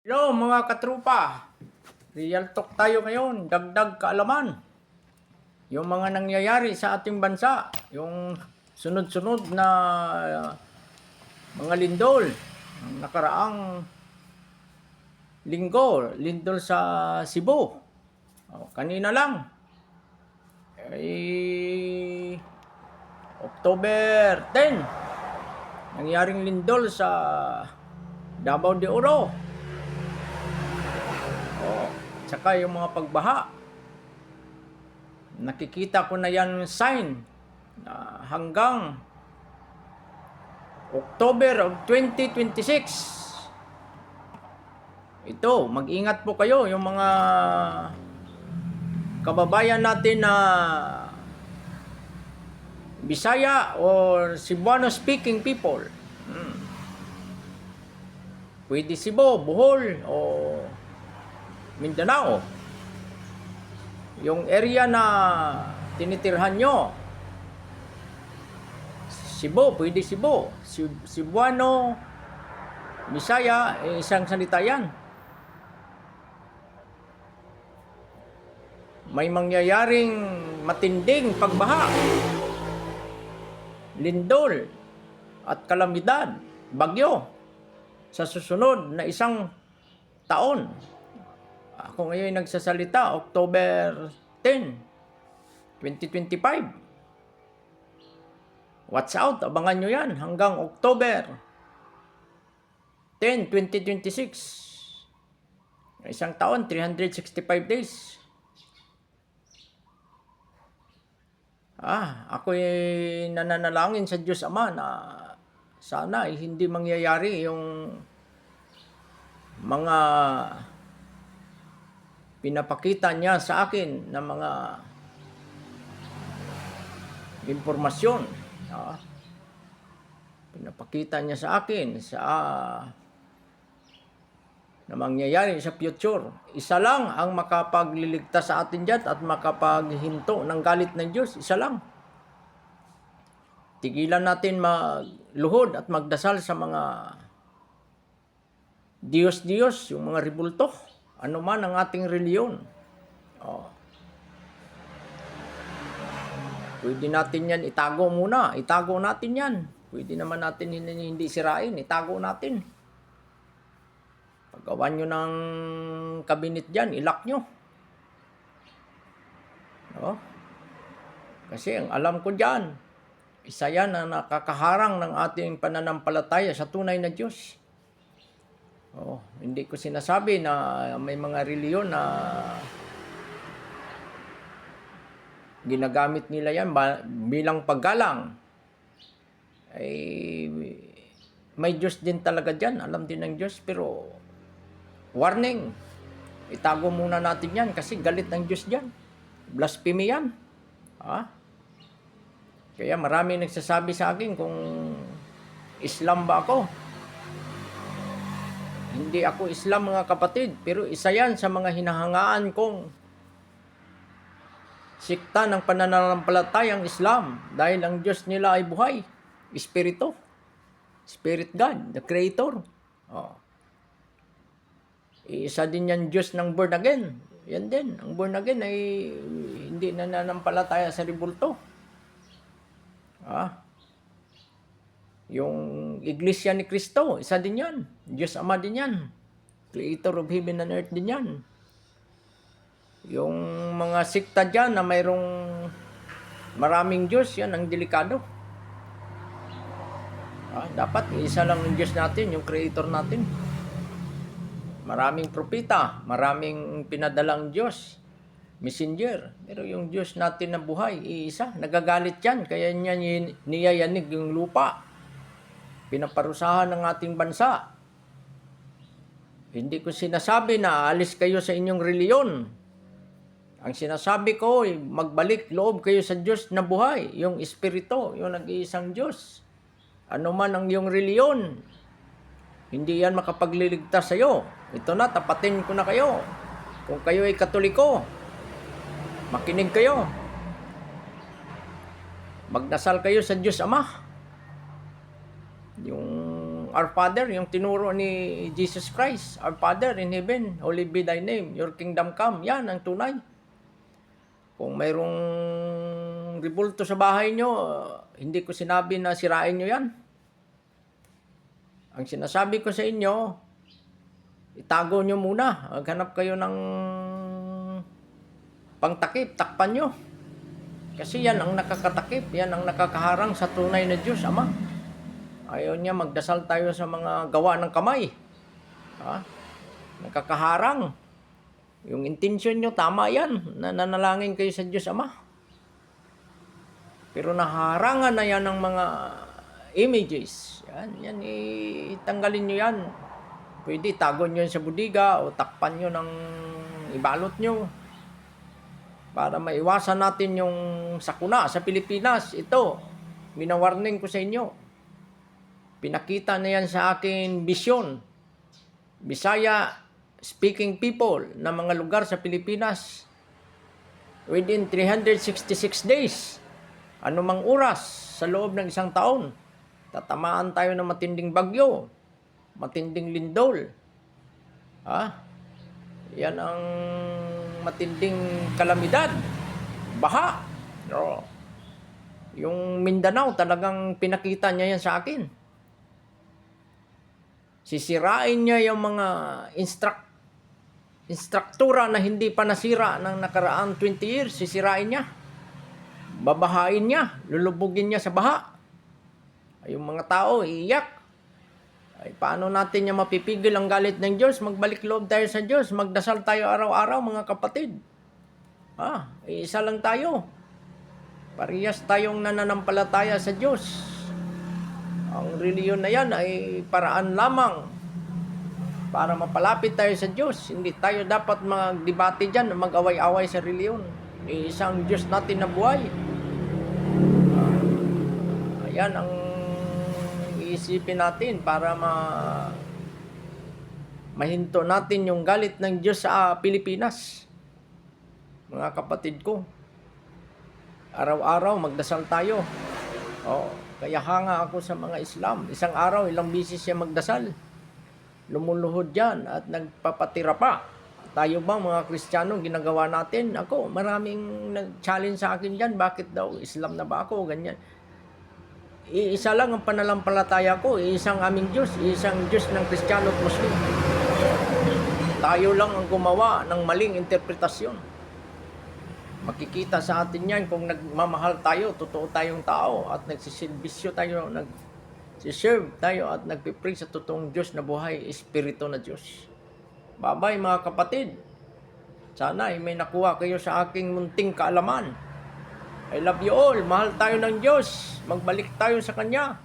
Hello mga katrupa, Real Talk tayo ngayon, dagdag kaalaman. Yung mga nangyayari sa ating bansa, yung sunod-sunod na mga lindol, ang nakaraang lindol sa Cebu. Kanina lang, ay October 10, nangyaring lindol sa Davao de Oro. Tsaka yung mga pagbaha, nakikita ko na yan sign na hanggang October of 2026. Ito, mag-ingat po kayo yung mga kababayan natin na Bisaya or Cebuano speaking people. Pwede Cebu, Bohol o Mindanao. Yung area na tinitirhan nyo, Cebu, pwede Cebu. Cebuano, Bisaya, isang salita yan. May mangyayaring matinding pagbaha, lindol, at kalamidad, bagyo, sa susunod na isang taon. Ako ngayon nagsasalita, October 10, 2025. Watch out, abangan nyo yan hanggang October 10, 2026. Isang taon, 365 days. Ako'y nananalangin sa Diyos Ama na sana hindi mangyayari yung mga pinapakita niya sa akin na mga impormasyon. Pinapakita niya sa akin na mangyayari sa future. Isa lang ang makapagliligtas sa atin dyan at makapaghinto ng galit ng Diyos. Isa lang. Tigilan natin magluhod at magdasal sa mga Diyos-Diyos, yung mga ribulto. Ano man ang ating reliyon. Pwede natin yan itago muna. Itago natin yan. Pwede naman natin hindi sirain. Itago natin. Paggawan nyo ng kabinet dyan, ilak nyo. Kasi ang alam ko dyan, isa yan na nakakaharang ng ating pananampalataya sa tunay na Diyos. Hindi ko sinasabi na may mga reliyon na ginagamit nila yan bilang paggalang. May Diyos din talaga dyan, alam din ng Diyos, pero warning, itago muna natin yan kasi galit ng Diyos dyan. Blasphemy yan. Kaya marami nagsasabi sa akin kung Islam ba ako. Hindi ako Islam mga kapatid, pero isa yan sa mga hinahangaan kong sikta ng pananampalatayang Islam dahil ang Diyos nila ay buhay, Espiritu, Spirit God, the Creator. Isa din yan Diyos ng born again. Yan din, ang born again ay hindi nananampalataya sa ribulto. Yung Iglesia ni Cristo, isa din yan. Diyos Ama din yan. Creator of heaven and earth din yan. Yung mga sikta dyan na mayroong maraming Diyos, yan ang delikado. Dapat isa lang ang Diyos natin, yung Creator natin. Maraming propeta, maraming pinadalang Diyos, messenger. Pero yung Diyos natin na buhay, iisa. Nagagalit yan, kaya niya niyayanig yung lupa. Pinaparusahan ng ating bansa. Hindi ko sinasabi na alis kayo sa inyong reliyon. Ang sinasabi ko, magbalik loob kayo sa Diyos na buhay, yung Espiritu, yung nag-iisang Diyos. Ano man ang iyong reliyon, hindi yan makapagliligtas sa iyo. Ito na, tapatin ko na kayo. Kung kayo ay Katoliko, makinig kayo. Magdasal kayo sa Diyos Ama. Yung Our Father, yung tinuro ni Jesus Christ. Our Father in heaven, holy be thy name, your kingdom come. Yan ang tunay. Kung mayroong ribulto sa bahay nyo, hindi ko sinabi na sirain nyo yan. Ang sinasabi ko sa inyo, itago nyo muna. Maghanap kayo ng pangtakip, takpan nyo. Kasi yan ang nakakatakip, yan ang nakakaharang sa tunay na Diyos, Ama. Ayaw niya magdasal tayo sa mga gawa ng kamay. Nakakaharang. Yung intention nyo, tama yan. Nanalangin kayo sa Diyos, Ama. Pero naharangan na yan ng mga images. Yan, itanggalin nyo yan. Pwede tagon nyo sa budiga o takpan nyo ng ibalot nyo. Para maiwasan natin yung sakuna sa Pilipinas. Ito, minawarning ko sa inyo. Pinakita na yan sa akin bisyon. Bisaya speaking people na mga lugar sa Pilipinas. Within 366 days, anumang oras sa loob ng isang taon, tatamaan tayo ng matinding bagyo, matinding lindol. Yan ang matinding kalamidad. Baha. Yung Mindanao, talagang pinakita niya yan sa akin. Sisirain niya yung mga instruktura na hindi pa nasira ng nakaraang 20 years. Sisirain niya. Babahain niya. Lulubugin niya sa baha. Yung mga tao, iiyak. Ay, paano natin niya mapipigil ang galit ng Diyos? Magbalik loob tayo sa Diyos. Magdasal tayo araw-araw, mga kapatid. Isa lang tayo. Parehas tayong nananampalataya sa Diyos. Ang reliyon na yan ay paraan lamang para mapalapit tayo sa Diyos. Hindi tayo dapat magdebate dyan, mag-away-away sa reliyon. Isang Diyos natin na buhay. Ayan ang iisipin natin para mahinto natin yung galit ng Diyos sa Pilipinas. Mga kapatid ko, araw-araw magdasal tayo. Kaya hanga ako sa mga Islam. Isang araw, ilang bisis siya magdasal. Lumuluhod yan at nagpapatira pa. Tayo ba mga Kristiyano, ginagawa natin? Ako, maraming nag-challenge sa akin dyan. Bakit daw? Islam na ba ako? Ganyan. Iisa lang ang pananampalataya ko. Iisang aming Diyos. Iisang Diyos ng Kristiyano at Muslim. Tayo lang ang gumawa ng maling interpretasyon. Makikita sa atin yan kung nagmamahal tayo, totoo tayong tao at nagsisilbisyo tayo, nagsiserve tayo at nagpipray sa totoong Diyos na buhay, Espiritu na Diyos. Bye-bye mga kapatid. Sana may nakuha kayo sa aking munting kaalaman. I love you all. Mahal tayo ng Diyos. Magbalik tayo sa Kanya.